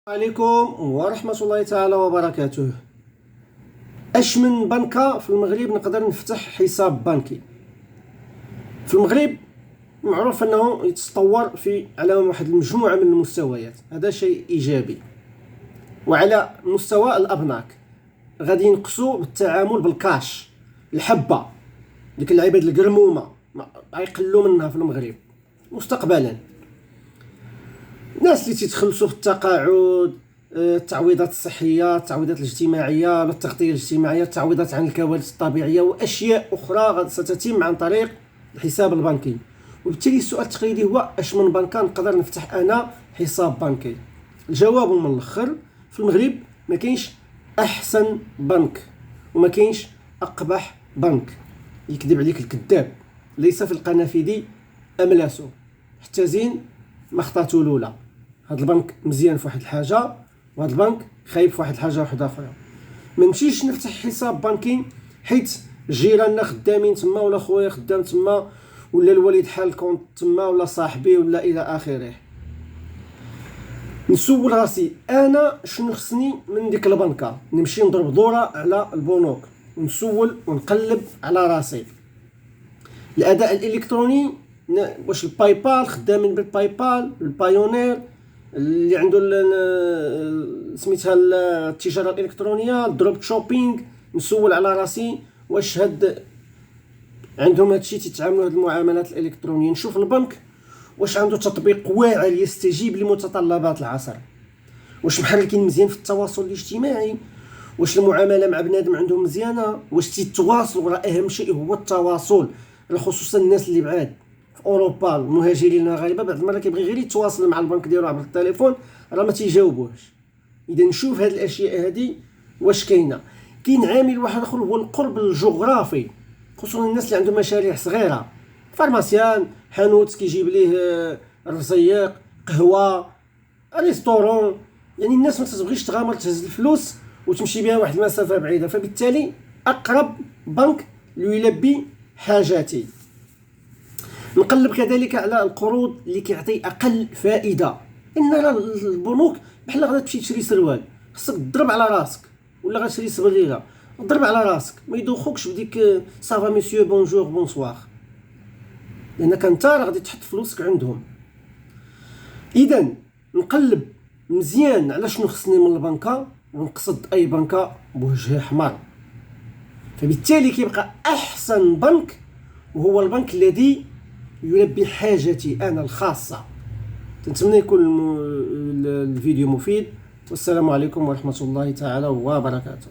عليكم ورحمة الله تعالى وبركاته. اش من بنكة في المغرب نقدر نفتح حساب بنكي؟ في المغرب معروف انه يتطور على واحد المجموعة من المستويات، هذا شيء ايجابي. وعلى مستوى الابناك غادي ينقصوا بالتعامل بالكاش، الحبة ديك العباد القرمومة غيقلوا منها في المغرب مستقبلا. الناس اللي تيتخلصوا في التقاعد، التعويضات الصحيه، التعويضات الاجتماعيه، التغطيه الاجتماعيه، التعويضات عن الكوارث الطبيعيه واشياء اخرى ستتم عن طريق الحساب البنكي. وبالتالي السؤال التقليدي هو اش من بنكه نقدر نفتح انا حساب بنكي؟ الجواب من الاخر، في المغرب ما كاينش احسن بنك وما كاينش اقبح بنك. يكذب عليك الكذاب، ليس في القنافذ املاسه حتى زين ما خطاتو الاولى. هذا البنك مزيان في واحد الحاجه وهذا البنك خايب في واحد الحاجه واحده اخرى. ما نمشيش نفتح حساب بنكي حيت جيراننا خدامين تما، ولا خويا خدام تما، ولا الوالد حال كونط تما، ولا صاحبي، ولا الى اخره. نسول راسي انا شنو خصني من ديك البنكه، نمشي نضرب دوره على البنوك ونسول ونقلب على راسي. الاداء الالكتروني، واش الباي بال خدامين بالباي بال، البايونير اللي عنده سميتها التجاره الالكترونيه، الدروب شوبينغ. نسول على راسي واش هاد عندهم هادشي تيتعاملوا هاد المعاملات الالكترونيه. نشوف البنك واش عنده تطبيق واعر يستجيب لمتطلبات العصر، واش محركين مزيان في التواصل الاجتماعي، واش المعامله مع بنادم عندهم مزيانه، واش تيتواصلوا. راه اهم شيء هو التواصل، خصوصا الناس اللي بعاد في اوروبا، المهاجرين الغالبا بعض المرات كيبغي غير يتواصل مع البنك ديالو عبر التليفون، راه ما تيجاوبوهش. اذا نشوف هاد الاشياء هادي واش كاينه. كاين عامل واحد اخر هو القرب الجغرافي، خصوصا الناس اللي عندهم مشاريع صغيره، فارماسيان، حانوت كيجيب ليه الرزيق، قهوه، ريستورون. يعني الناس ما تبغيش تغامر تهز الفلوس وتمشي بها واحد المسافه بعيده، فبالتالي اقرب بنك يلبي حاجاتي. نقلب كذلك على القروض اللي كيعطي اقل فائده. ان البنوك بحال غادا تمشي تشري سروال، خصك تضرب على راسك، ولا غتشري صبغيره ضرب على راسك، ما يدوخوكش بديك صافا مسيو بونجور بونسوار، لانك انت راه غادي تحط فلوسك عندهم. اذا نقلب مزيان على شنو خصني من البنكه، ونقصد اي بنكه بوجه احمر. فبالتالي كيبقى احسن بنك وهو البنك الذي يلبي حاجتي انا الخاصه. نتمنى يكون الفيديو مفيد، والسلام عليكم ورحمه الله تعالى وبركاته.